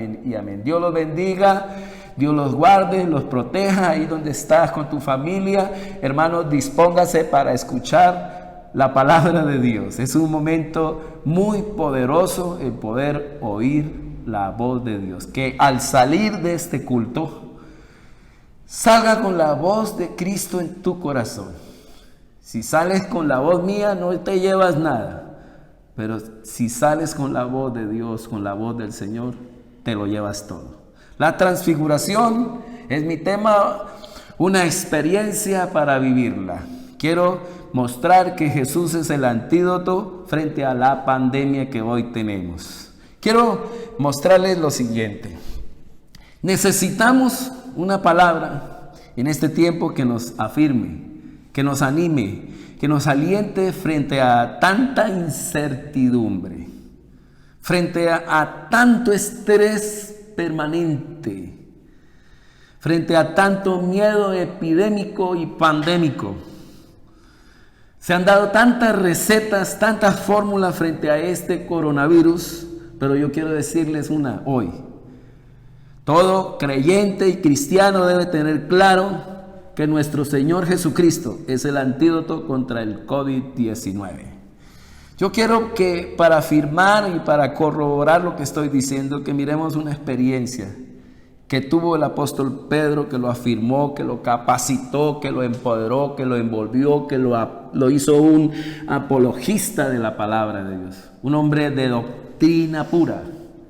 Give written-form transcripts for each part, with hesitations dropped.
Y amén. Dios los bendiga, Dios los guarde, los proteja ahí donde estás con tu familia. Hermanos, dispóngase para escuchar la palabra de Dios. Es un momento muy poderoso el poder oír la voz de Dios. Que al salir de este culto, salga con la voz de Cristo en tu corazón. Si sales con la voz mía, no te llevas nada. Pero si sales con la voz de Dios, con la voz del Señor, te lo llevas todo. La transfiguración es mi tema, una experiencia para vivirla. Quiero mostrar que Jesús es el antídoto frente a la pandemia que hoy tenemos. Quiero mostrarles lo siguiente. Necesitamos una palabra en este tiempo que nos afirme, que nos anime, que nos aliente frente a tanta incertidumbre, frente a tanto estrés permanente, frente a tanto miedo epidémico y pandémico. Se han dado tantas recetas, tantas fórmulas frente a este coronavirus, pero yo quiero decirles una hoy. Todo creyente y cristiano debe tener claro que nuestro Señor Jesucristo es el antídoto contra el COVID-19. Yo quiero que para afirmar y para corroborar lo que estoy diciendo, que miremos una experiencia que tuvo el apóstol Pedro, que lo afirmó, que lo capacitó, que lo empoderó, que lo envolvió, que lo hizo un apologista de la palabra de Dios. Un hombre de doctrina pura,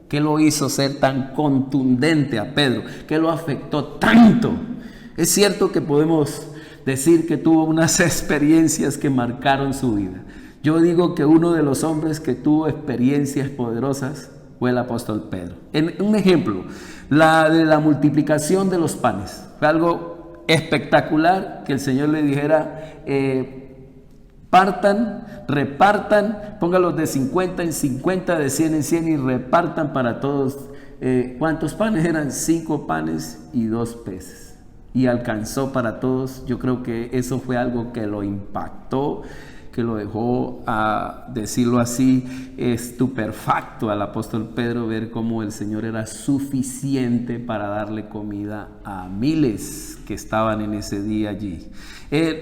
que lo hizo ser tan contundente a Pedro, que lo afectó tanto. Es cierto que podemos decir que tuvo unas experiencias que marcaron su vida. Yo digo que uno de los hombres que tuvo experiencias poderosas fue el apóstol Pedro. Un ejemplo, la de la multiplicación de los panes. Fue algo espectacular que el Señor le dijera, repartan, póngalos de 50 en 50, de 100 en 100 y repartan para todos. ¿Cuántos panes eran? 5 panes y 2 peces. Y alcanzó para todos. Yo creo que eso fue algo que lo impactó, que lo dejó, a decirlo así, estupefacto al apóstol Pedro, ver cómo el Señor era suficiente para darle comida a miles que estaban en ese día allí.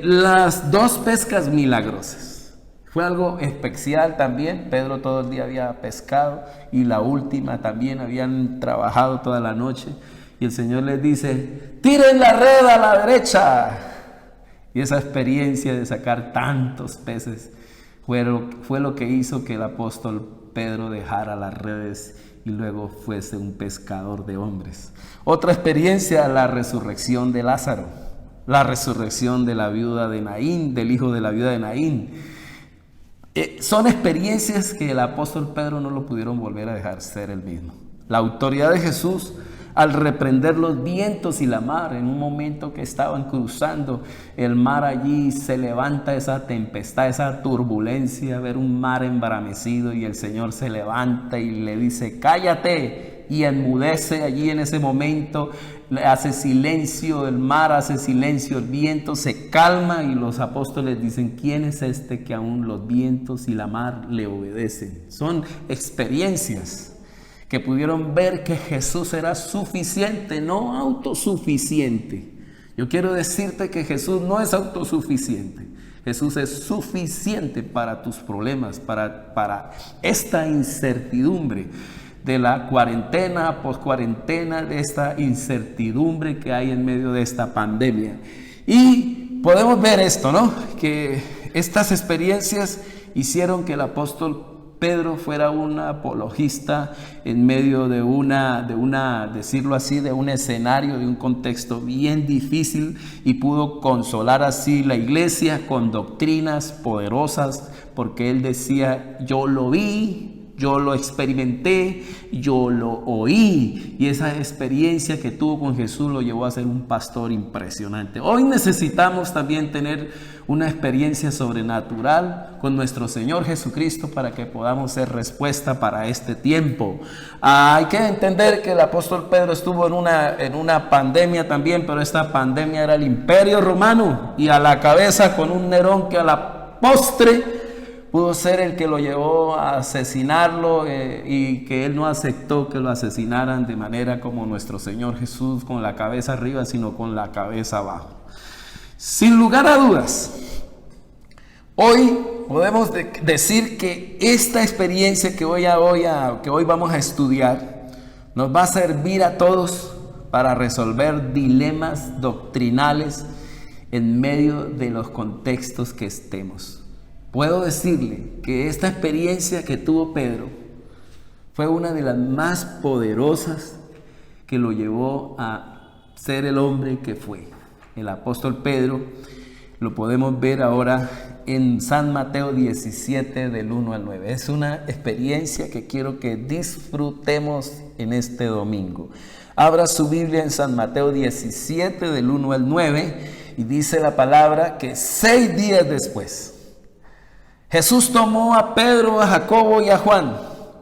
Las 2 pescas milagrosas fue algo especial también. Pedro todo el día había pescado y la última también habían trabajado toda la noche, y el Señor les dice: tiren la red a la derecha. Y esa experiencia de sacar tantos peces fue lo que hizo que el apóstol Pedro dejara las redes y luego fuese un pescador de hombres. Otra experiencia, la resurrección de Lázaro, la resurrección de la viuda de Naín, del hijo de la viuda de Naín. Son experiencias que el apóstol Pedro no lo pudieron volver a dejar ser el mismo. La autoridad de Jesús, al reprender los vientos y la mar, en un momento que estaban cruzando el mar allí, se levanta esa tempestad, esa turbulencia, ver un mar embramecido, y el Señor se levanta y le dice: cállate, y enmudece allí en ese momento, hace silencio el mar, hace silencio el viento, se calma, y los apóstoles dicen: ¿quién es este que aún los vientos y la mar le obedecen? Son experiencias que pudieron ver que Jesús era suficiente, no autosuficiente. Yo quiero decirte que Jesús no es autosuficiente. Jesús es suficiente para tus problemas, para esta incertidumbre de la cuarentena, poscuarentena, de esta incertidumbre que hay en medio de esta pandemia. Y podemos ver esto, ¿no? Que estas experiencias hicieron que el apóstol Pedro fuera un apologista en medio de decirlo así, de un escenario, de un contexto bien difícil, y pudo consolar así la iglesia con doctrinas poderosas, porque él decía: yo lo vi, yo lo experimenté, yo lo oí, y esa experiencia que tuvo con Jesús lo llevó a ser un pastor impresionante. Hoy necesitamos también tener una experiencia sobrenatural con nuestro Señor Jesucristo para que podamos ser respuesta para este tiempo. Hay que entender que el apóstol Pedro estuvo en una pandemia también, pero esta pandemia era el Imperio Romano, y a la cabeza con un Nerón que a la postre pudo ser el que lo llevó a asesinarlo y que él no aceptó que lo asesinaran de manera como nuestro Señor Jesús, con la cabeza arriba, sino con la cabeza abajo. Sin lugar a dudas, hoy podemos decir que esta experiencia que hoy vamos a estudiar nos va a servir a todos para resolver dilemas doctrinales en medio de los contextos que estemos. Puedo decirle que esta experiencia que tuvo Pedro fue una de las más poderosas que lo llevó a ser el hombre que fue. El apóstol Pedro lo podemos ver ahora en San Mateo 17 del 1 al 9. Es una experiencia que quiero que disfrutemos en este domingo. Abra su Biblia en San Mateo 17 del 1 al 9 y dice la palabra que 6 días después Jesús tomó a Pedro, a Jacobo y a Juan,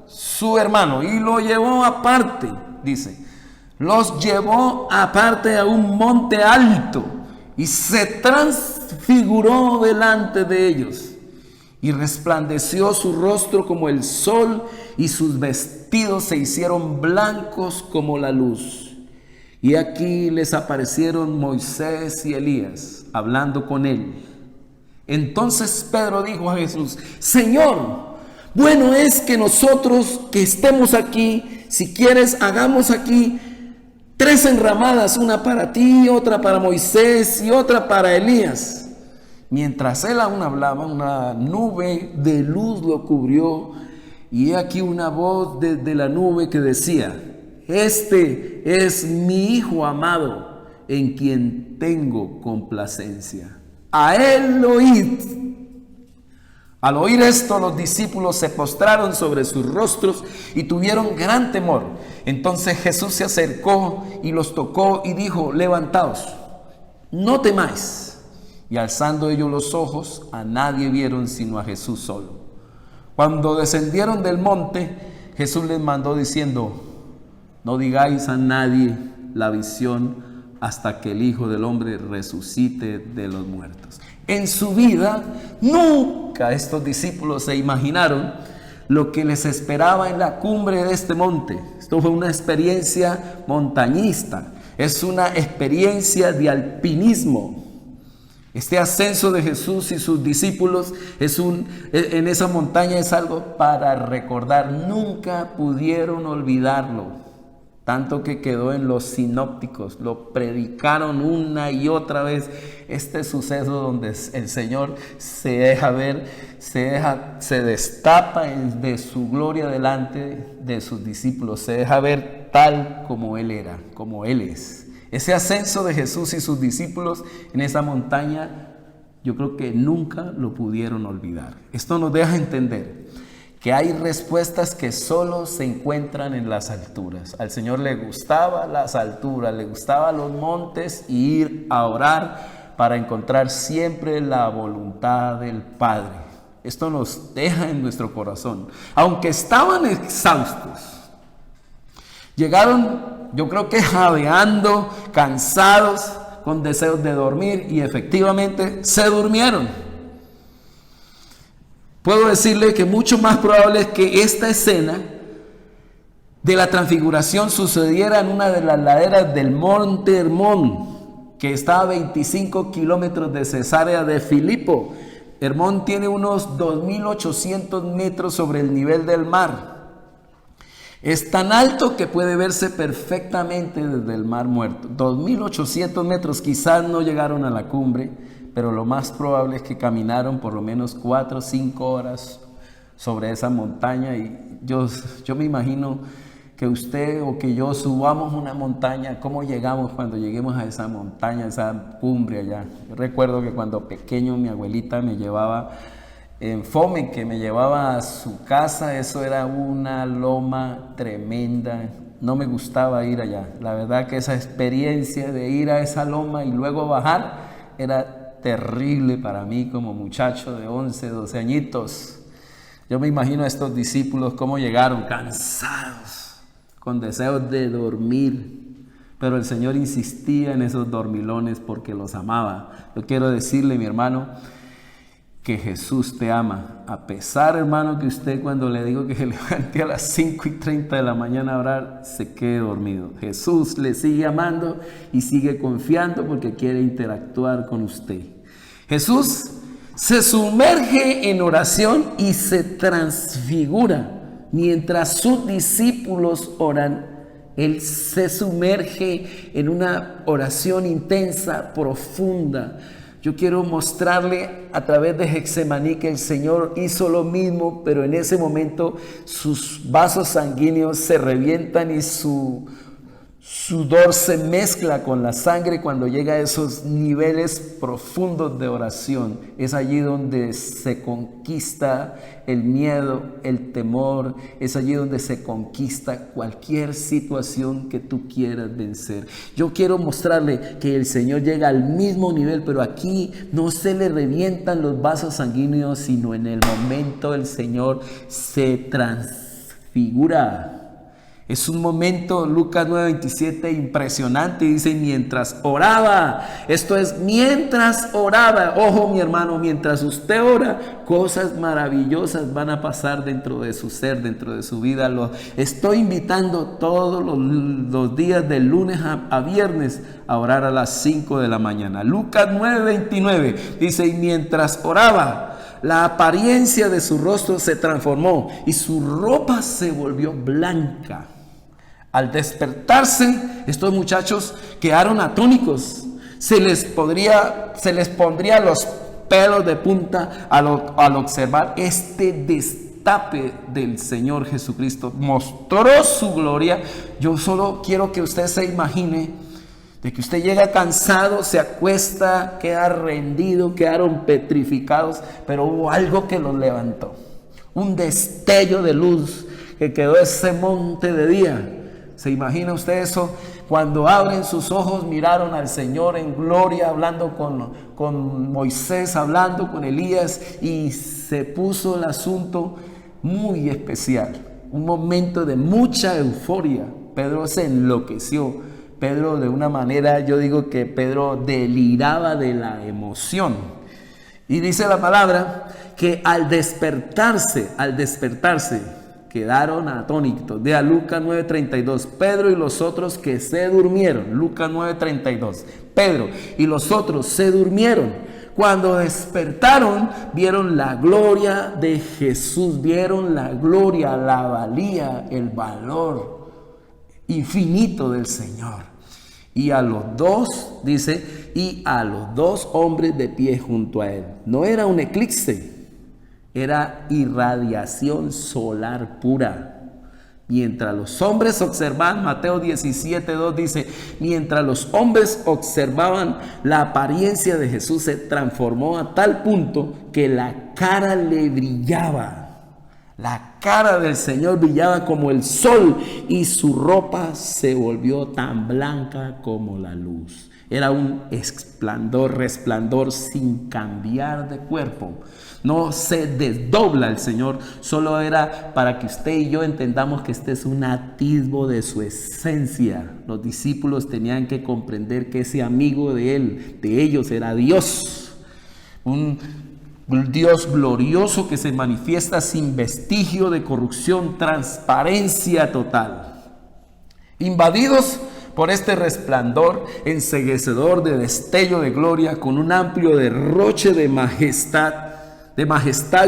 su hermano, y lo llevó aparte, dice. Los llevó aparte a un monte alto y se transfiguró delante de ellos. Y resplandeció su rostro como el sol y sus vestidos se hicieron blancos como la luz. Y aquí les aparecieron Moisés y Elías hablando con él. Entonces Pedro dijo a Jesús: Señor, bueno es que nosotros que estemos aquí, si quieres hagamos aquí 3 enramadas, una para ti, otra para Moisés y otra para Elías. Mientras él aún hablaba, una nube de luz lo cubrió, y he aquí una voz desde la nube que decía: Este es mi Hijo amado, en quien tengo complacencia. A él oíd. Al oír esto, los discípulos se postraron sobre sus rostros y tuvieron gran temor. Entonces Jesús se acercó y los tocó y dijo: Levantaos, no temáis. Y alzando ellos los ojos, a nadie vieron sino a Jesús solo. Cuando descendieron del monte, Jesús les mandó diciendo: No digáis a nadie la visión hasta que el Hijo del Hombre resucite de los muertos. En su vida, nunca estos discípulos se imaginaron lo que les esperaba en la cumbre de este monte. Esto fue una experiencia montañista, es una experiencia de alpinismo. Este ascenso de Jesús y sus discípulos en esa montaña es algo para recordar. Nunca pudieron olvidarlo. Tanto que quedó en los sinópticos, lo predicaron una y otra vez, este suceso donde el Señor se deja ver, se destapa de su gloria delante de sus discípulos, se deja ver tal como Él era, como Él es. Ese ascenso de Jesús y sus discípulos en esa montaña, yo creo que nunca lo pudieron olvidar. Esto nos deja entender que hay respuestas que solo se encuentran en las alturas. Al Señor le gustaba las alturas, le gustaban los montes y ir a orar para encontrar siempre la voluntad del Padre. Esto nos deja en nuestro corazón. Aunque estaban exhaustos, llegaron, yo creo que jadeando, cansados, con deseos de dormir, y efectivamente se durmieron. Puedo decirle que mucho más probable es que esta escena de la transfiguración sucediera en una de las laderas del monte Hermón, que está a 25 kilómetros de Cesarea de Filipo. Hermón tiene unos 2.800 metros sobre el nivel del mar. Es tan alto que puede verse perfectamente desde el Mar Muerto. 2.800 metros, quizás no llegaron a la cumbre, pero lo más probable es que caminaron por lo menos 4 o 5 horas sobre esa montaña. Y yo me imagino que usted o que yo subamos una montaña, ¿cómo llegamos cuando lleguemos a esa montaña, a esa cumbre allá? Yo recuerdo que cuando pequeño mi abuelita me llevaba en Fome, que me llevaba a su casa. Eso era una loma tremenda, no me gustaba ir allá. La verdad que esa experiencia de ir a esa loma y luego bajar era terrible para mí como muchacho de 11, 12 añitos. Yo me imagino a estos discípulos cómo llegaron cansados, con deseos de dormir, pero el Señor insistía en esos dormilones porque los amaba. Yo quiero decirle, mi hermano, que Jesús te ama. A pesar, hermano, que usted cuando le digo que se levante a las 5:30 de la mañana a orar, se quede dormido. Jesús le sigue amando y sigue confiando porque quiere interactuar con usted. Jesús se sumerge en oración y se transfigura. Mientras sus discípulos oran, Él se sumerge en una oración intensa, profunda. Yo quiero mostrarle a través de Getsemaní que el Señor hizo lo mismo, pero en ese momento sus vasos sanguíneos se revientan y su sudor se mezcla con la sangre cuando llega a esos niveles profundos de oración. Es allí donde se conquista el miedo, el temor. Es allí donde se conquista cualquier situación que tú quieras vencer. Yo quiero mostrarle que el Señor llega al mismo nivel, pero aquí no se le revientan los vasos sanguíneos, sino en el momento el Señor se transfigura. Es un momento, Lucas 9:27, impresionante. Dice, mientras oraba. Esto es, mientras oraba. Ojo, mi hermano, mientras usted ora, cosas maravillosas van a pasar dentro de su ser, dentro de su vida. Lo estoy invitando todos los días de lunes a viernes a orar a las 5 de la mañana. Lucas 9:29 dice, y mientras oraba, la apariencia de su rostro se transformó y su ropa se volvió blanca. Al despertarse, estos muchachos quedaron atónicos. Se les pondría los pelos de punta al observar este destape del Señor Jesucristo. Mostró su gloria. Yo solo quiero que usted se imagine de que usted llega cansado, se acuesta, queda rendido, quedaron petrificados, pero hubo algo que los levantó. Un destello de luz que quedó ese monte de día. ¿Se imagina usted eso? Cuando abren sus ojos, miraron al Señor en gloria, hablando con Moisés, hablando con Elías, y se puso el asunto muy especial. Un momento de mucha euforia. Pedro se enloqueció. Pedro, de una manera, yo digo que Pedro deliraba de la emoción. Y dice la palabra que al despertarse, quedaron atónitos. Vea Lucas 9:32. Pedro y los otros que se durmieron. Lucas 9:32. Pedro y los otros se durmieron. Cuando despertaron, vieron la gloria de Jesús. Vieron la gloria, la valía, el valor infinito del Señor. Y a los dos, dice, y a los dos hombres de pie junto a él. No era un eclipse. Era irradiación solar pura. Mientras los hombres observaban, Mateo 17:2 dice, mientras los hombres observaban, la apariencia de Jesús se transformó a tal punto que la cara le brillaba. La cara del Señor brillaba como el sol y su ropa se volvió tan blanca como la luz. Era un resplandor sin cambiar de cuerpo. No se desdobla el Señor, solo era para que usted y yo entendamos que este es un atisbo de su esencia. Los discípulos tenían que comprender que ese amigo de ellos era Dios. Un Dios glorioso que se manifiesta sin vestigio de corrupción, transparencia total. Invadidos por este resplandor enceguecedor de destello de gloria, con un amplio derroche de majestad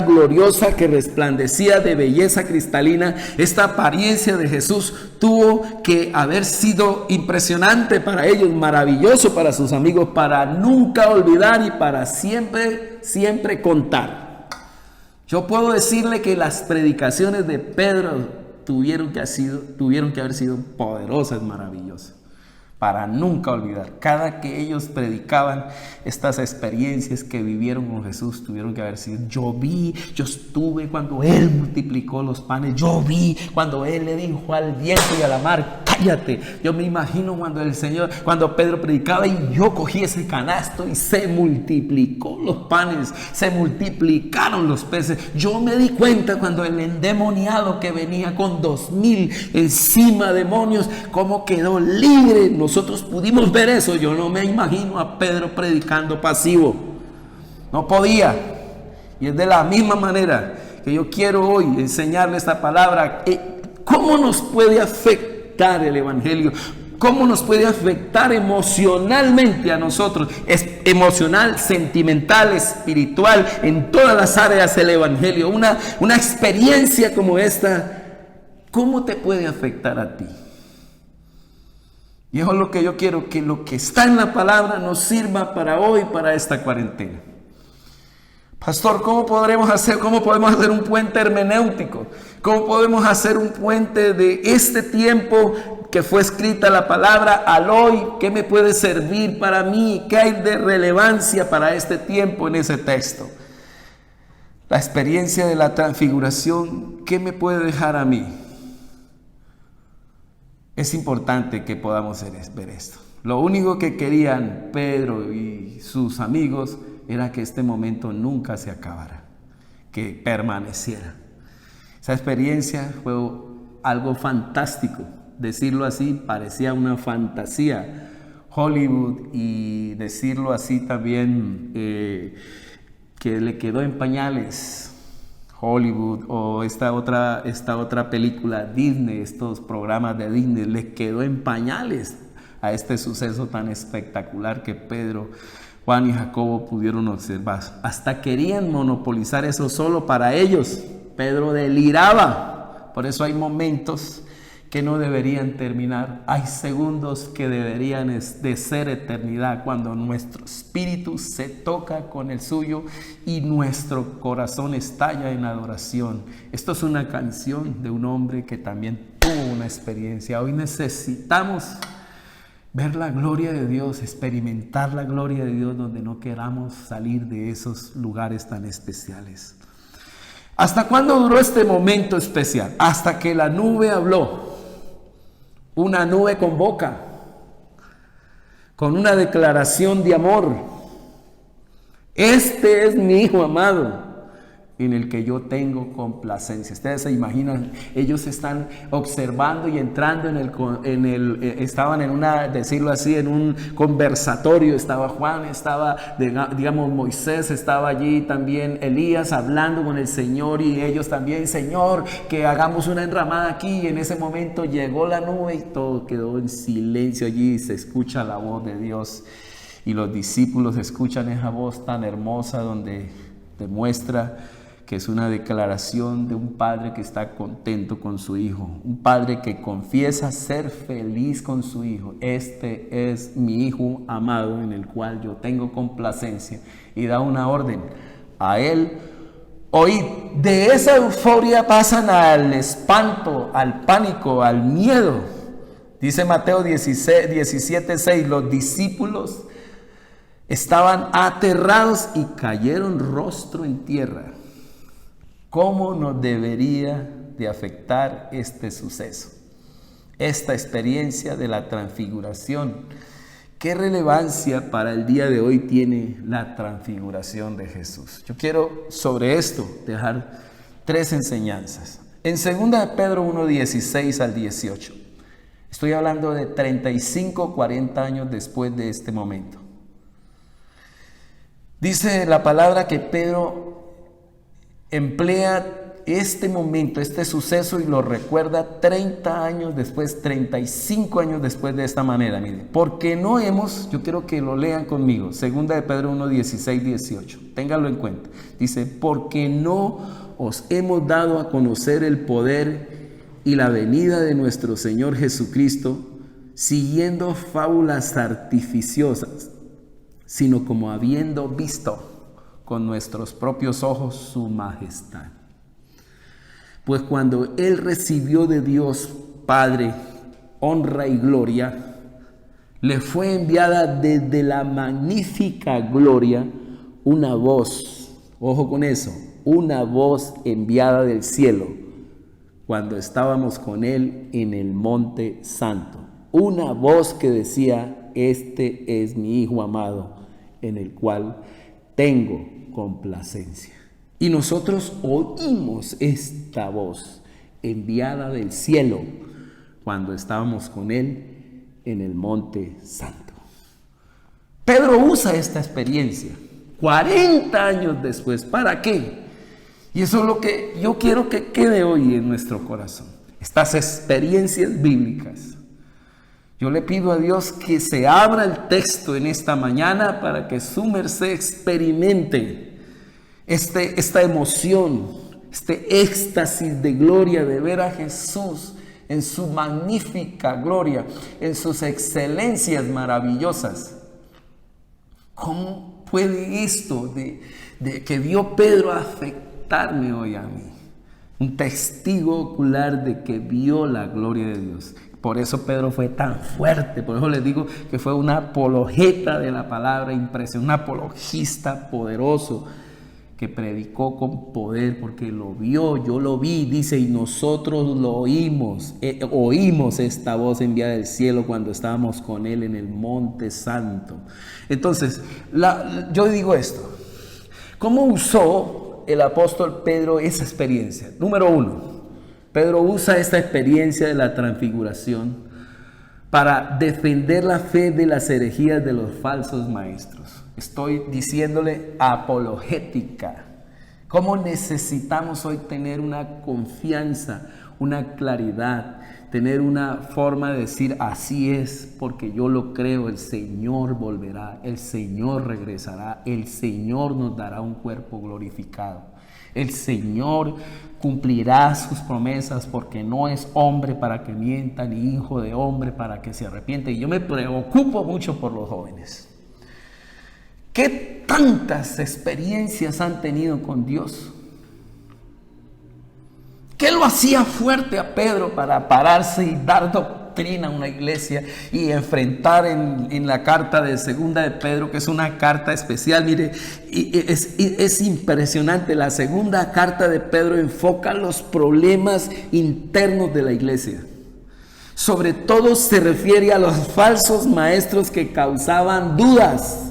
gloriosa que resplandecía de belleza cristalina, esta apariencia de Jesús tuvo que haber sido impresionante para ellos, maravilloso para sus amigos, para nunca olvidar y para siempre contar. Yo puedo decirle que las predicaciones de Pedro tuvieron que haber sido poderosas, maravillosas, para nunca olvidar. Cada que ellos predicaban estas experiencias que vivieron con Jesús, tuvieron que haber sido, yo estuve cuando Él multiplicó los panes, yo vi cuando Él le dijo al viento y a la mar, cállate. Yo me imagino cuando Pedro predicaba y yo cogí ese canasto y se multiplicó los panes, se multiplicaron los peces. Yo me di cuenta cuando el endemoniado que venía con 2,000 encima demonios, cómo quedó libre. Nosotros pudimos ver eso. Yo no me imagino a Pedro predicando pasivo. No podía. Y es de la misma manera que yo quiero hoy enseñarle esta palabra. ¿Cómo nos puede afectar el Evangelio? ¿Cómo nos puede afectar emocionalmente a nosotros? Es emocional, sentimental, espiritual, en todas las áreas el Evangelio. Una experiencia como esta, ¿cómo te puede afectar a ti? Y eso es lo que yo quiero, que lo que está en la palabra nos sirva para hoy, para esta cuarentena. Pastor, ¿cómo podemos hacer un puente hermenéutico? ¿Cómo podemos hacer un puente de este tiempo que fue escrita la palabra al hoy? ¿Qué me puede servir para mí? ¿Qué hay de relevancia para este tiempo en ese texto? La experiencia de la transfiguración, ¿qué me puede dejar a mí? Es importante que podamos ver esto. Lo único que querían Pedro y sus amigos era que este momento nunca se acabara, que permaneciera. Esa experiencia fue algo fantástico. Decirlo así parecía una fantasía. Hollywood, y decirlo así también, que le quedó en pañales. Hollywood o esta otra película Disney, estos programas de Disney, les quedó en pañales a este suceso tan espectacular que Pedro, Juan y Jacobo pudieron observar. Hasta querían monopolizar eso solo para ellos. Pedro deliraba. Por eso hay momentos que no deberían terminar. Hay segundos que deberían de ser eternidad, cuando nuestro espíritu se toca con el suyo y nuestro corazón estalla en adoración. Esto es una canción de un hombre que también tuvo una experiencia. Hoy necesitamos ver la gloria de Dios, experimentar la gloria de Dios, donde no queramos salir de esos lugares tan especiales. ¿Hasta cuándo duró este momento especial? Hasta que la nube habló. Una nube con boca, con una declaración de amor. Este es mi Hijo amado, en el que yo tengo complacencia. Ustedes se imaginan, ellos están observando y entrando estaban en decirlo así, en un conversatorio. Estaba Juan, estaba, digamos, Moisés, estaba allí también Elías hablando con el Señor, y ellos también: Señor, que hagamos una enramada aquí. Y en ese momento llegó la nube y todo quedó en silencio allí, y se escucha la voz de Dios. Y los discípulos escuchan esa voz tan hermosa, donde demuestra que es una declaración de un padre que está contento con su hijo, un padre que confiesa ser feliz con su hijo. Este es mi Hijo amado, en el cual yo tengo complacencia, y da una orden a él. Hoy de esa euforia pasan al espanto, al pánico, al miedo. Dice Mateo 17:6, los discípulos estaban aterrados y cayeron rostro en tierra. ¿Cómo nos debería de afectar este suceso? Esta experiencia de la transfiguración. ¿Qué relevancia para el día de hoy tiene la transfiguración de Jesús? Yo quiero sobre esto dejar 3 enseñanzas. En 2 de Pedro 1:16 al 18. Estoy hablando de 35, 40 años después de este momento. Dice la palabra que Pedro emplea este momento, este suceso, y lo recuerda 30 años después, 35 años después, de esta manera. Mire, porque no hemos, yo quiero que lo lean conmigo, 2 de Pedro 1:16, 18, ténganlo en cuenta. Dice: porque no os hemos dado a conocer el poder y la venida de nuestro Señor Jesucristo siguiendo fábulas artificiosas, sino como habiendo visto con nuestros propios ojos su majestad. Pues cuando Él recibió de Dios Padre honra y gloria, le fue enviada desde la magnífica gloria una voz, ojo con eso, una voz enviada del cielo, cuando estábamos con Él en el monte santo. Una voz que decía: este es mi Hijo amado, en el cual tengo complacencia. Y nosotros oímos esta voz enviada del cielo cuando estábamos con Él en el monte santo. Pedro usa esta experiencia 40 años después. ¿Para qué? Y eso es lo que yo quiero que quede hoy en nuestro corazón. Estas experiencias bíblicas. Yo le pido a Dios que se abra el texto en esta mañana para que su merced experimente esta emoción, este éxtasis de gloria de ver a Jesús en su magnífica gloria, en sus excelencias maravillosas. ¿Cómo puede esto de que vio Pedro afectarme hoy a mí? Un testigo ocular de que vio la gloria de Dios. Por eso Pedro fue tan fuerte, por eso les digo que fue un apologeta de la palabra impresión, un apologista poderoso que predicó con poder porque lo vio, yo lo vi, dice, y nosotros lo oímos, oímos esta voz enviada del cielo cuando estábamos con él en el monte santo. Entonces, yo digo esto, ¿cómo usó el apóstol Pedro esa experiencia? Número uno, Pedro usa esta experiencia de la transfiguración para defender la fe de las herejías de los falsos maestros. Estoy diciéndole apologética. ¿Cómo necesitamos hoy tener una confianza, una claridad, tener una forma de decir así es porque yo lo creo, el Señor volverá, el Señor regresará, el Señor nos dará un cuerpo glorificado, el Señor cumplirá sus promesas porque no es hombre para que mienta ni hijo de hombre para que se arrepiente? Y yo me preocupo mucho por los jóvenes. ¿Qué tantas experiencias han tenido con Dios? ¿Qué lo hacía fuerte a Pedro para pararse y dar doctrina a una iglesia y enfrentar en la carta de segunda de Pedro, que es una carta especial? Mire, es impresionante. La segunda carta de Pedro enfoca los problemas internos de la iglesia. Sobre todo se refiere a los falsos maestros que causaban dudas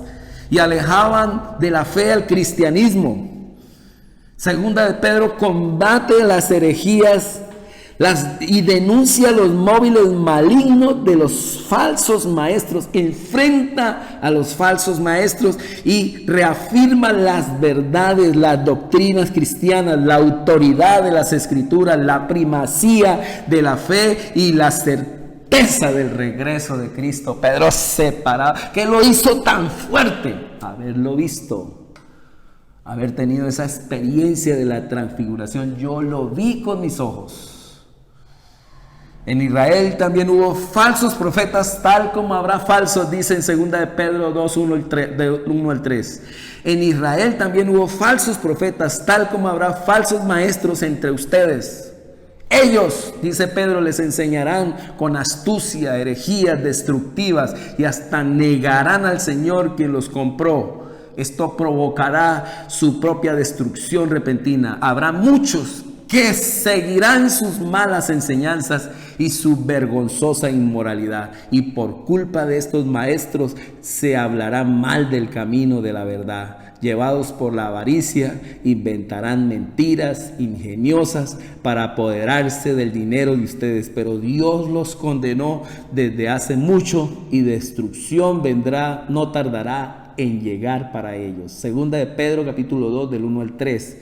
y alejaban de la fe al cristianismo. Segunda de Pedro combate las herejías y denuncia los móviles malignos de los falsos maestros, enfrenta a los falsos maestros y reafirma las verdades, las doctrinas cristianas, la autoridad de las escrituras, la primacía de la fe y la certeza del regreso de Cristo. Pedro se paró. ¿Qué lo hizo tan fuerte? Haberlo visto, haber tenido esa experiencia de la transfiguración. Yo lo vi con mis ojos. En Israel también hubo falsos profetas, tal como habrá falsos, dice en 2 de Pedro 2, 1 al 3. En Israel también hubo falsos profetas, tal como habrá falsos maestros entre ustedes. Ellos, dice Pedro, les enseñarán con astucia herejías destructivas y hasta negarán al Señor quien los compró. Esto provocará su propia destrucción repentina. Habrá muchos que seguirán sus malas enseñanzas y su vergonzosa inmoralidad. Y por culpa de estos maestros se hablará mal del camino de la verdad. Llevados por la avaricia, inventarán mentiras ingeniosas para apoderarse del dinero de ustedes. Pero Dios los condenó desde hace mucho y destrucción vendrá, no tardará en llegar para ellos. Segunda de Pedro capítulo 2 del 1 al 3.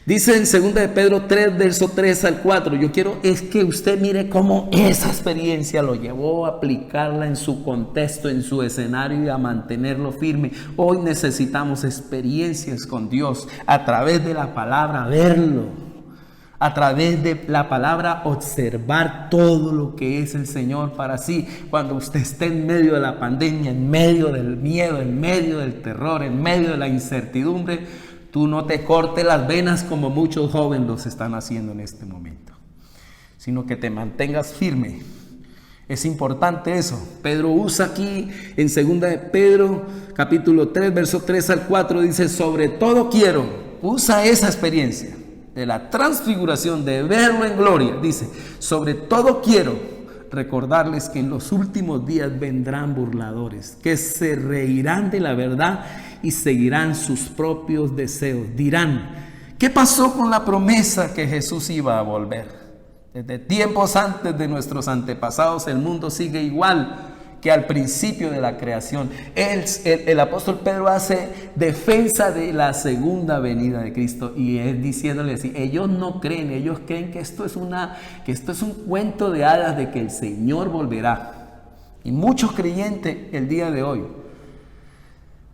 Dice en 2 de Pedro 3, verso 3 al 4, yo quiero es que usted mire cómo esa experiencia lo llevó a aplicarla en su contexto, en su escenario y a mantenerlo firme. Hoy necesitamos experiencias con Dios a través de la palabra, verlo, a través de la palabra observar todo lo que es el Señor para sí. Cuando usted esté en medio de la pandemia, en medio del miedo, en medio del terror, en medio de la incertidumbre, tú no te cortes las venas como muchos jóvenes los están haciendo en este momento, sino que te mantengas firme. Es importante eso. Pedro usa aquí en 2 de Pedro capítulo 3, verso 3 al 4, dice, sobre todo quiero, usa esa experiencia de la transfiguración, de verlo en gloria. Dice, sobre todo quiero recordarles que en los últimos días vendrán burladores, que se reirán de la verdad y seguirán sus propios deseos. Dirán, ¿qué pasó con la promesa que Jesús iba a volver? Desde tiempos antes de nuestros antepasados el mundo sigue igual. que al principio de la creación. El apóstol Pedro hace defensa de la segunda venida de Cristo y es diciéndole así, ellos no creen, ellos creen que esto es un cuento de hadas de que el Señor volverá. Y muchos creyentes el día de hoy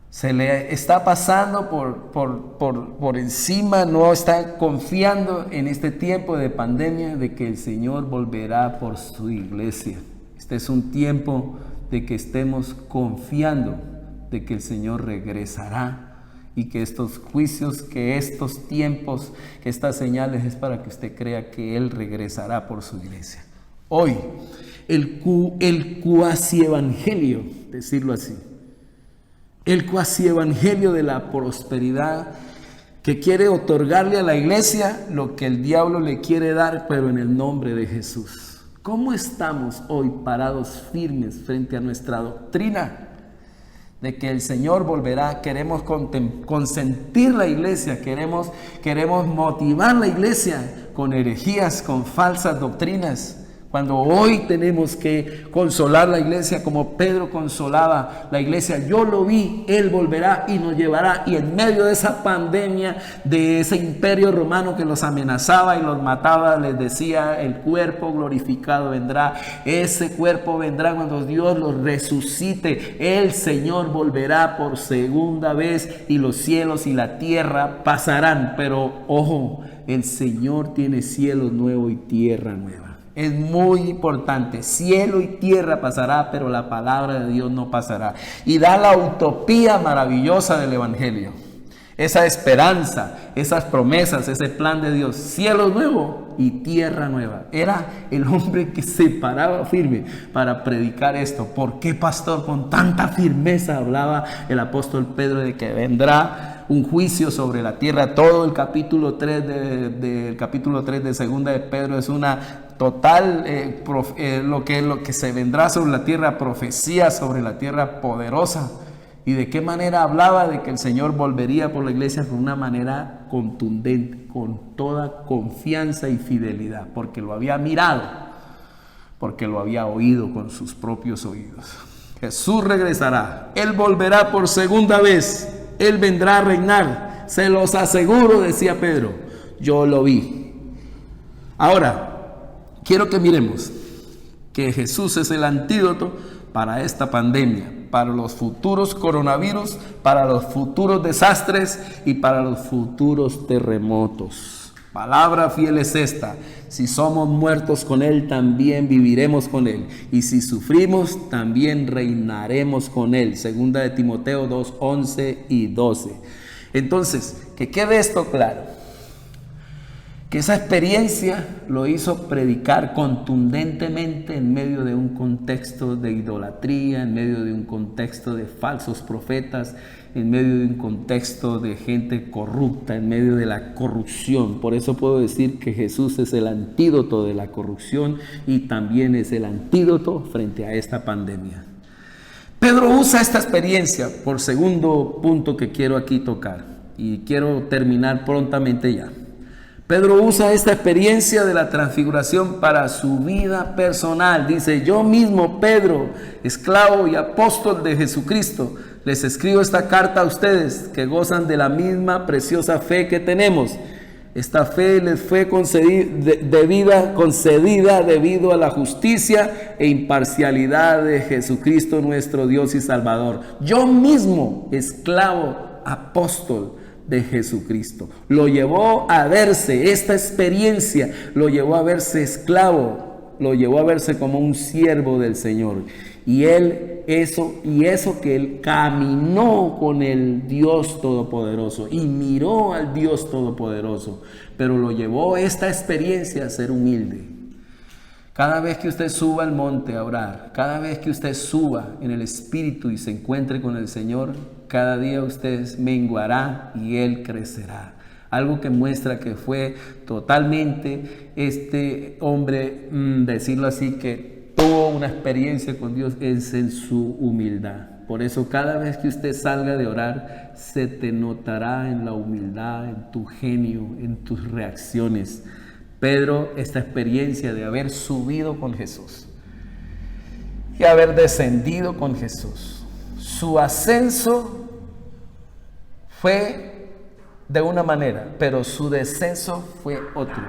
se le está pasando por encima, no están confiando en este tiempo de pandemia de que el Señor volverá por su iglesia. Este es un tiempo de que estemos confiando de que el Señor regresará y que estos juicios, que estos tiempos, que estas señales es para que usted crea que Él regresará por su iglesia. Hoy, el cuasi evangelio, decirlo así, el cuasi evangelio de la prosperidad que quiere otorgarle a la iglesia lo que el diablo le quiere dar, pero en el nombre de Jesús. ¿Cómo estamos hoy parados firmes frente a nuestra doctrina de que el Señor volverá? Queremos consentir la iglesia, queremos motivar la iglesia con herejías, con falsas doctrinas. Cuando hoy tenemos que consolar la iglesia como Pedro consolaba la iglesia, yo lo vi, Él volverá y nos llevará. Y en medio de esa pandemia, de ese imperio romano que los amenazaba y los mataba, les decía, el cuerpo glorificado vendrá. Ese cuerpo vendrá cuando Dios los resucite. El Señor volverá por segunda vez y los cielos y la tierra pasarán. Pero ojo, el Señor tiene cielo nuevo y tierra nueva. Es muy importante, cielo y tierra pasará, pero la palabra de Dios no pasará. Y da la utopía maravillosa del evangelio, esa esperanza, esas promesas, ese plan de Dios, cielo nuevo y tierra nueva. Era el hombre que se paraba firme para predicar esto. ¿Por qué, pastor, con tanta firmeza hablaba el apóstol Pedro de que vendrá un juicio sobre la tierra? Todo el capítulo 3 de segunda de Pedro es una total, lo que se vendrá sobre la tierra, profecía sobre la tierra poderosa. Y de qué manera hablaba de que el Señor volvería por la iglesia de una manera contundente, con toda confianza y fidelidad, porque lo había mirado, porque lo había oído con sus propios oídos. Jesús regresará, Él volverá por segunda vez, Él vendrá a reinar, se los aseguro, decía Pedro, yo lo vi. Ahora, quiero que miremos que Jesús es el antídoto para esta pandemia, para los futuros coronavirus, para los futuros desastres y para los futuros terremotos. Palabra fiel es esta: si somos muertos con Él, también viviremos con Él, y si sufrimos, también reinaremos con Él. Segunda de Timoteo 2, 11 y 12. Entonces, que quede esto claro, que esa experiencia lo hizo predicar contundentemente en medio de un contexto de idolatría, en medio de un contexto de falsos profetas, en medio de un contexto de gente corrupta, en medio de la corrupción. Por eso puedo decir que Jesús es el antídoto de la corrupción y también es el antídoto frente a esta pandemia. Pedro usa esta experiencia por segundo punto que quiero aquí tocar, y quiero terminar prontamente ya. Pedro usa esta experiencia de la transfiguración para su vida personal. Dice: yo mismo, Pedro, esclavo y apóstol de Jesucristo, les escribo esta carta a ustedes que gozan de la misma preciosa fe que tenemos. Esta fe les fue concedida debido a la justicia e imparcialidad de Jesucristo nuestro Dios y Salvador. Yo mismo, esclavo, apóstol de Jesucristo. Lo llevó a verse, esta experiencia lo llevó a verse esclavo, lo llevó a verse como un siervo del Señor. Y eso que él caminó con el Dios Todopoderoso y miró al Dios Todopoderoso, pero lo llevó esta experiencia a ser humilde. Cada vez que usted suba al monte a orar, cada vez que usted suba en el Espíritu y se encuentre con el Señor, cada día usted menguará y Él crecerá. Algo que muestra que fue totalmente este hombre, decirlo así, que tuvo una experiencia con Dios, es en su humildad. Por eso cada vez que usted salga de orar, se te notará en la humildad, en tu genio, en tus reacciones. Pedro, esta experiencia de haber subido con Jesús y haber descendido con Jesús. Su ascenso fue de una manera, pero su descenso fue otro.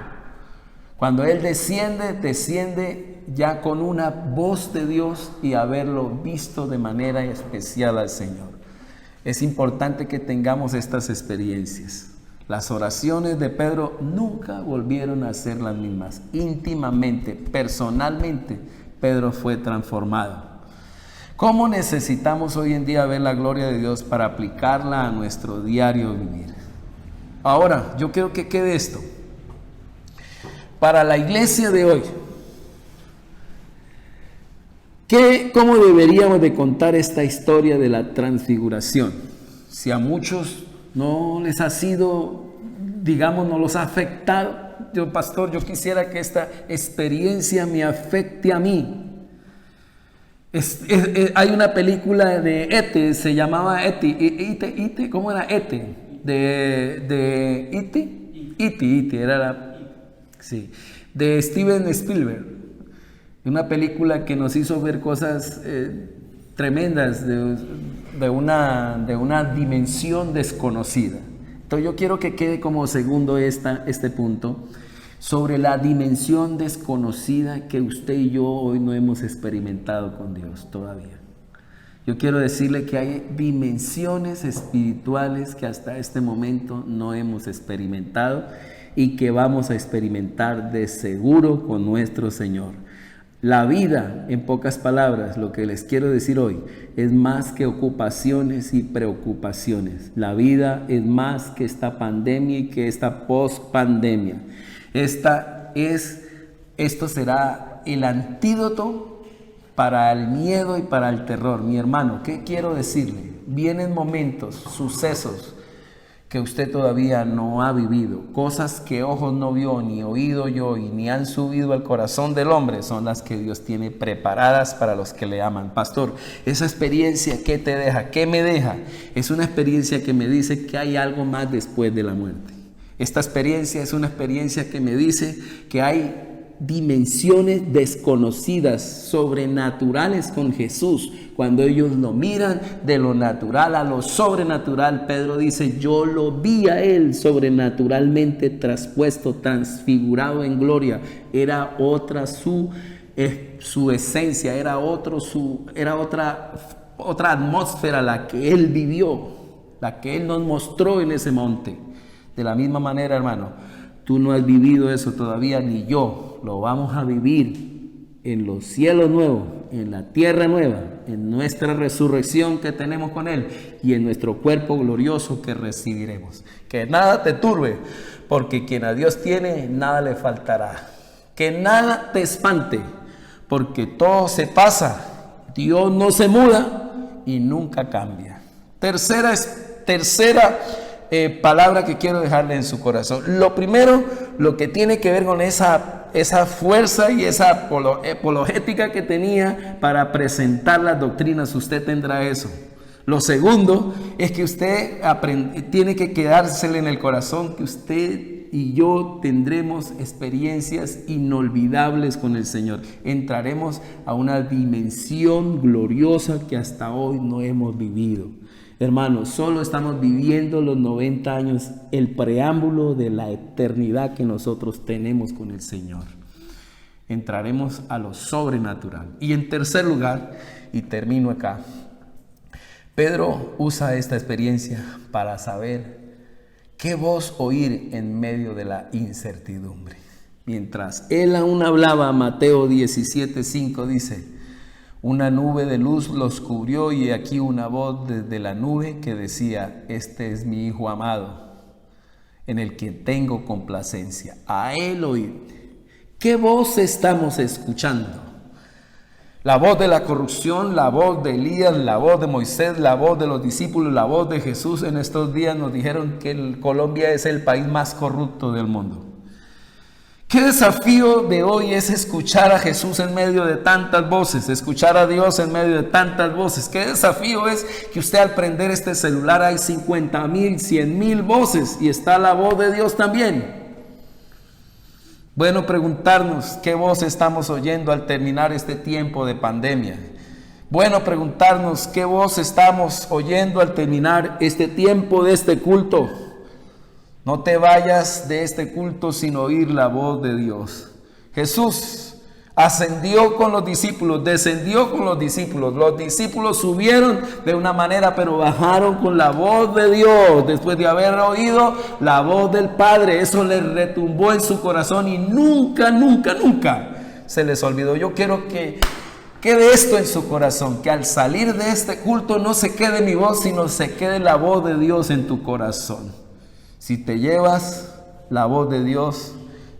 Cuando Él desciende ya con una voz de Dios y haberlo visto de manera especial al Señor. Es importante que tengamos estas experiencias. Las oraciones de Pedro nunca volvieron a ser las mismas. Íntimamente, personalmente, Pedro fue transformado. ¿Cómo necesitamos hoy en día ver la gloria de Dios para aplicarla a nuestro diario vivir? Ahora, yo quiero que quede esto. Para la iglesia de hoy, ¿cómo deberíamos de contar esta historia de la transfiguración? Si a muchos no les ha sido, digamos, no los ha afectado. Yo, pastor, yo quisiera que esta experiencia me afecte a mí. Hay una película de E.T., se llamaba E.T., ¿cómo era E.T.? De E.T., sí, de Steven Spielberg. Una película que nos hizo ver cosas tremendas de una dimensión desconocida. Entonces yo quiero que quede como segundo este punto sobre la dimensión desconocida que usted y yo hoy no hemos experimentado con Dios todavía. Yo quiero decirle que hay dimensiones espirituales que hasta este momento no hemos experimentado y que vamos a experimentar de seguro con nuestro Señor. La vida, en pocas palabras, lo que les quiero decir hoy, es más que ocupaciones y preocupaciones. La vida es más que esta pandemia y que esta post-pandemia. Esto será el antídoto para el miedo y para el terror. Mi hermano, ¿qué quiero decirle? Vienen momentos, sucesos que usted todavía no ha vivido, cosas que ojos no vio, ni oído yo, y ni han subido al corazón del hombre, son las que Dios tiene preparadas para los que le aman. Pastor, esa experiencia, ¿qué te deja? ¿Qué me deja? Es una experiencia que me dice que hay algo más después de la muerte. Esta experiencia es una experiencia que me dice que hay dimensiones desconocidas, sobrenaturales con Jesús. Cuando ellos lo miran de lo natural a lo sobrenatural, Pedro dice, yo lo vi a Él sobrenaturalmente traspuesto, transfigurado en gloria. Era otra su esencia, era otra atmósfera la que Él vivió, la que Él nos mostró en ese monte. De la misma manera, hermano, tú no has vivido eso todavía, ni yo. Lo vamos a vivir en los cielos nuevos, en la tierra nueva, en nuestra resurrección que tenemos con Él y en nuestro cuerpo glorioso que recibiremos. Que nada te turbe, porque quien a Dios tiene, nada le faltará. Que nada te espante, porque todo se pasa. Dios no se muda y nunca cambia. Tercera palabra que quiero dejarle en su corazón. Lo primero, lo que tiene que ver con esa fuerza y esa apologética que tenía para presentar las doctrinas, usted tendrá eso. Lo segundo es que usted tiene que quedársele en el corazón que usted y yo tendremos experiencias inolvidables con el Señor. Entraremos a una dimensión gloriosa que hasta hoy no hemos vivido. Hermanos, solo estamos viviendo los 90 años, el preámbulo de la eternidad que nosotros tenemos con el Señor. Entraremos a lo sobrenatural. Y en tercer lugar, y termino acá, Pedro usa esta experiencia para saber qué voz oír en medio de la incertidumbre. Mientras él aún hablaba, Mateo 17:5 dice, una nube de luz los cubrió y aquí una voz desde la nube que decía, este es mi Hijo amado, en el que tengo complacencia. A él oíd. ¿Qué voz estamos escuchando? La voz de la corrupción, la voz de Elías, la voz de Moisés, la voz de los discípulos, la voz de Jesús. En estos días nos dijeron que Colombia es el país más corrupto del mundo. ¿Qué desafío de hoy es escuchar a Jesús en medio de tantas voces? Escuchar a Dios en medio de tantas voces. ¿Qué desafío es que usted al prender este celular hay 50,000, 100,000 voces y está la voz de Dios también? Bueno, preguntarnos qué voz estamos oyendo al terminar este tiempo de pandemia. Bueno, preguntarnos qué voz estamos oyendo al terminar este tiempo de este culto. No te vayas de este culto sin oír la voz de Dios. Jesús ascendió con los discípulos, descendió con los discípulos. Los discípulos subieron de una manera, pero bajaron con la voz de Dios. Después de haber oído la voz del Padre, eso les retumbó en su corazón y nunca se les olvidó. Yo quiero que quede esto en su corazón, que al salir de este culto no se quede mi voz, sino se quede la voz de Dios en tu corazón. Si te llevas la voz de Dios,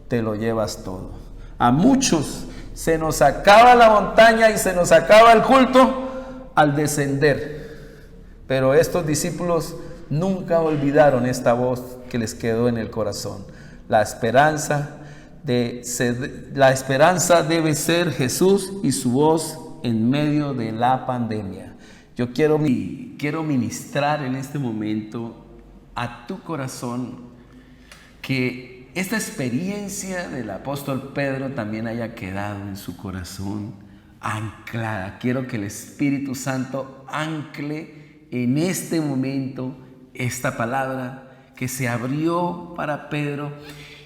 te lo llevas todo. A muchos se nos acaba la montaña y se nos acaba el culto al descender. Pero estos discípulos nunca olvidaron esta voz que les quedó en el corazón. La esperanza debe ser Jesús y su voz en medio de la pandemia. Yo quiero ministrar en este momento a tu corazón que esta experiencia del apóstol Pedro también haya quedado en su corazón anclada. Quiero que el Espíritu Santo ancle en este momento esta palabra que se abrió para Pedro.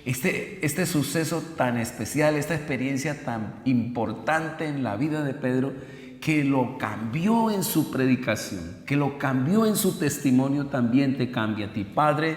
Este suceso tan especial, esta experiencia tan importante en la vida de Pedro, que lo cambió en su predicación, que lo cambió en su testimonio, también te cambia a ti. Padre,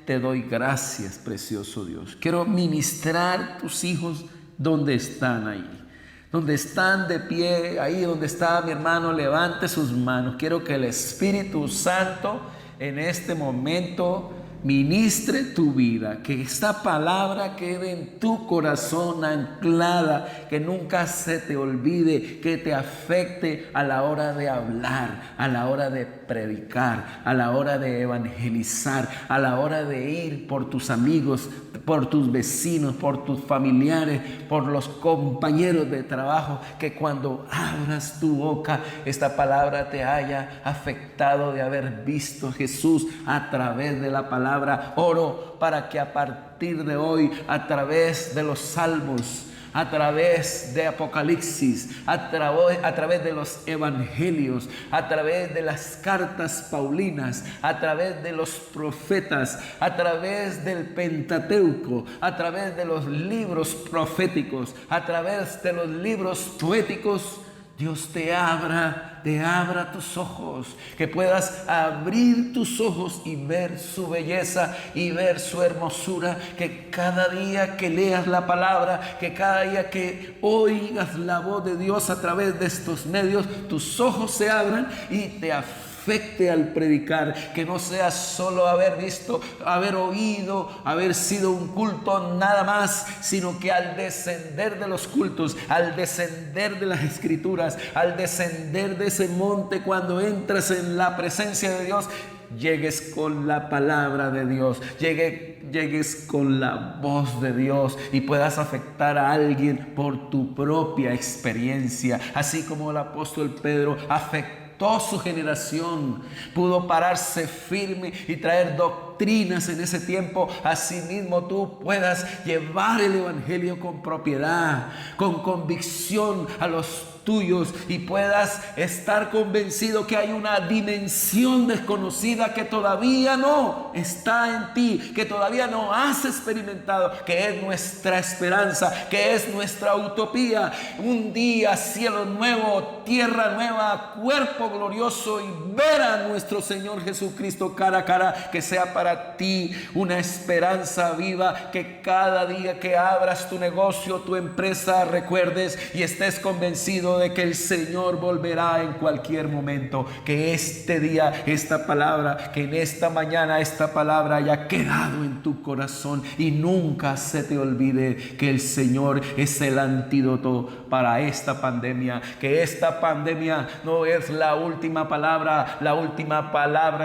te doy gracias, precioso Dios. Quiero ministrar tus hijos donde están ahí, donde están de pie, ahí donde está mi hermano, levante sus manos. Quiero que el Espíritu Santo en este momento ministre tu vida, que esta palabra quede en tu corazón anclada, que nunca se te olvide, que te afecte a la hora de hablar, a la hora de predicar, a la hora de evangelizar, a la hora de ir por tus amigos, por tus vecinos, por tus familiares, por los compañeros de trabajo, que cuando abras tu boca, esta palabra te haya afectado de haber visto a Jesús a través de la palabra. Oro para que a partir de hoy, a través de los salmos, a través de Apocalipsis, a través de los evangelios, a través de las cartas paulinas, a través de los profetas, a través del Pentateuco, a través de los libros proféticos, a través de los libros poéticos, Dios te abra tus ojos, que puedas abrir tus ojos y ver su belleza y ver su hermosura, que cada día que leas la palabra, que cada día que oigas la voz de Dios a través de estos medios, tus ojos se abran y te afecte al predicar, que no sea solo haber visto, haber oído, haber sido un culto nada más, sino que al descender de los cultos, al descender de las escrituras, al descender de ese monte, cuando entras en la presencia de Dios, llegues con la palabra de Dios, llegues con la voz de Dios y puedas afectar a alguien por tu propia experiencia, así como el apóstol Pedro afectó su generación, pudo pararse firme y traer doctrinas en ese tiempo. Asimismo tú puedas llevar el evangelio con propiedad, con convicción a los tuyos, y puedas estar convencido que hay una dimensión desconocida que todavía no está en ti, que todavía no has experimentado, que es nuestra esperanza, que es nuestra utopía. Un día cielo nuevo, tierra nueva, cuerpo glorioso, y ver a nuestro Señor Jesucristo cara a cara. Que sea para ti una esperanza viva, que cada día que abras tu negocio, tu empresa, recuerdes y estés convencido de que el Señor volverá en cualquier momento. Que este día, esta palabra, que en esta mañana esta palabra haya quedado en tu corazón y nunca se te olvide que el Señor es el antídoto para esta pandemia. Que esta pandemia no es la última palabra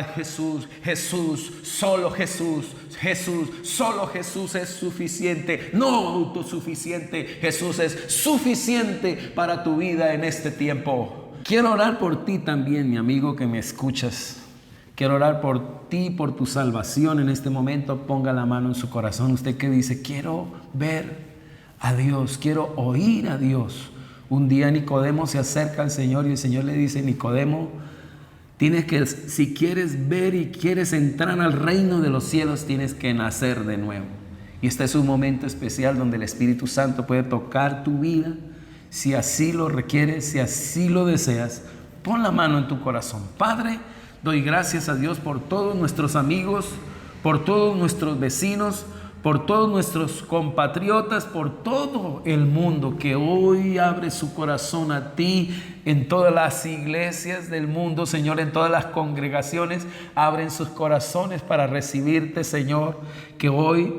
es Jesús. Jesús, solo Jesús. Jesús, solo Jesús es suficiente, no autosuficiente. Jesús es suficiente para tu vida en este tiempo. Quiero orar por ti también, mi amigo que me escuchas. Quiero orar por ti, por tu salvación en este momento. Ponga la mano en su corazón. Usted que dice, quiero ver a Dios, quiero oír a Dios. Un día Nicodemo se acerca al Señor y el Señor le dice: Nicodemo, si quieres ver y quieres entrar al reino de los cielos, tienes que nacer de nuevo. Y este es un momento especial donde el Espíritu Santo puede tocar tu vida. Si así lo requieres, si así lo deseas, pon la mano en tu corazón. Padre, doy gracias a Dios por todos nuestros amigos, por todos nuestros vecinos, por todos nuestros compatriotas, por todo el mundo que hoy abre su corazón a ti. En todas las iglesias del mundo, Señor, en todas las congregaciones, abren sus corazones para recibirte, Señor. Que hoy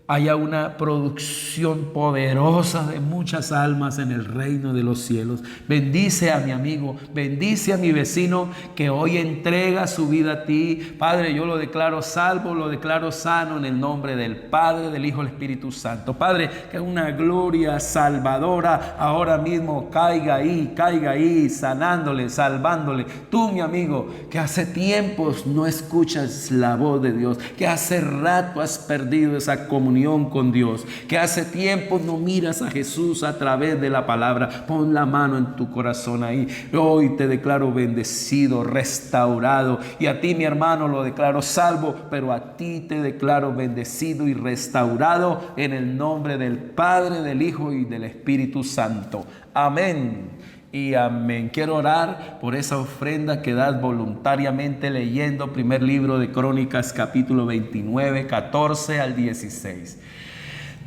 haya una producción poderosa de muchas almas en el reino de los cielos. Bendice a mi amigo, bendice a mi vecino que hoy entrega su vida a ti. Padre, yo lo declaro salvo, lo declaro sano en el nombre del Padre, del Hijo y del Espíritu Santo. Padre, que una gloria salvadora ahora mismo caiga ahí, sanándole, salvándole. Tú, mi amigo, que hace tiempos no escuchas la voz de Dios, que hace rato has perdido esa comunión con Dios, que hace tiempo no miras a Jesús a través de la palabra, pon la mano en tu corazón ahí. Hoy te declaro bendecido, restaurado, y a ti, mi hermano, lo declaro salvo, pero a ti te declaro bendecido y restaurado en el nombre del Padre, del Hijo y del Espíritu Santo. Amén y amén. Quiero orar por esa ofrenda que das voluntariamente leyendo primer libro de Crónicas, capítulo 29, 14 al 16.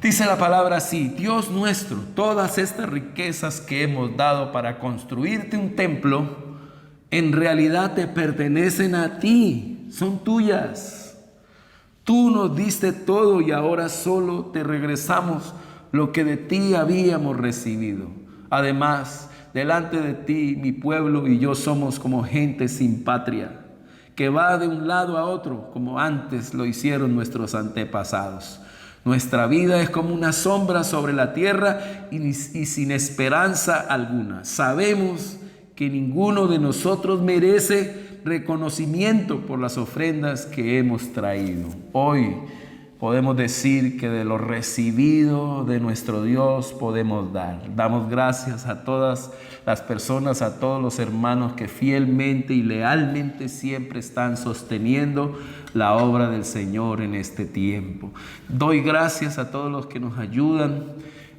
Dice la palabra así: Dios nuestro, todas estas riquezas que hemos dado para construirte un templo, en realidad te pertenecen a ti, son tuyas. Tú nos diste todo y ahora solo te regresamos lo que de ti habíamos recibido. Además, delante de ti, mi pueblo y yo somos como gente sin patria, que va de un lado a otro, como antes lo hicieron nuestros antepasados. Nuestra vida es como una sombra sobre la tierra y sin esperanza alguna. Sabemos que ninguno de nosotros merece reconocimiento por las ofrendas que hemos traído. Hoy podemos decir que de lo recibido de nuestro Dios podemos dar. Damos gracias a todas las personas, a todos los hermanos que fielmente y lealmente siempre están sosteniendo la obra del Señor en este tiempo. Doy gracias a todos los que nos ayudan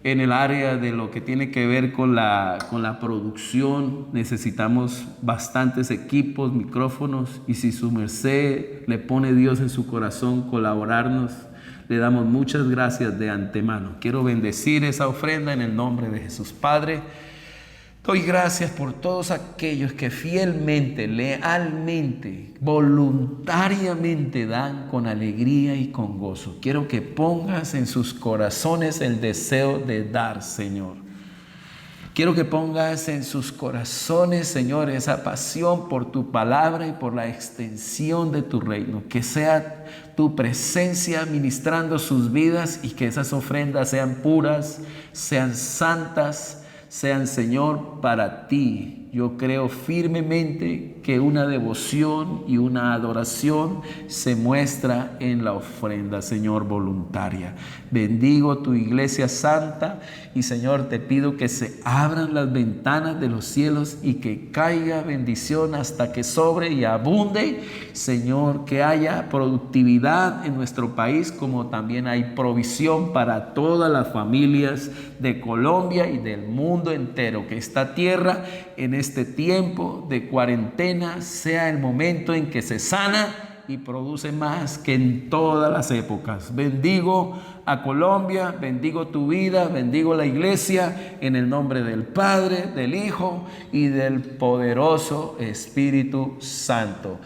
en el área de lo que tiene que ver con la producción. Necesitamos bastantes equipos, micrófonos, y si su merced le pone Dios en su corazón colaborarnos, le damos muchas gracias de antemano. Quiero bendecir esa ofrenda en el nombre de Jesús. Padre, doy gracias por todos aquellos que fielmente, lealmente, voluntariamente dan con alegría y con gozo. Quiero que pongas en sus corazones el deseo de dar, Señor. Quiero que pongas en sus corazones, Señor, esa pasión por tu palabra y por la extensión de tu reino. Que sea tu presencia ministrando sus vidas y que esas ofrendas sean puras, sean santas, sean, Señor, para ti. Yo creo firmemente que una devoción y una adoración se muestra en la ofrenda, Señor, voluntaria. Bendigo tu iglesia santa y, Señor, te pido que se abran las ventanas de los cielos y que caiga bendición hasta que sobre y abunde. Señor, que haya productividad en nuestro país, como también hay provisión para todas las familias de Colombia y del mundo entero. Que esta tierra en este tiempo de cuarentena sea el momento en que se sana y produce más que en todas las épocas. Bendigo a Colombia, bendigo tu vida, bendigo la iglesia en el nombre del Padre, del Hijo y del poderoso Espíritu Santo.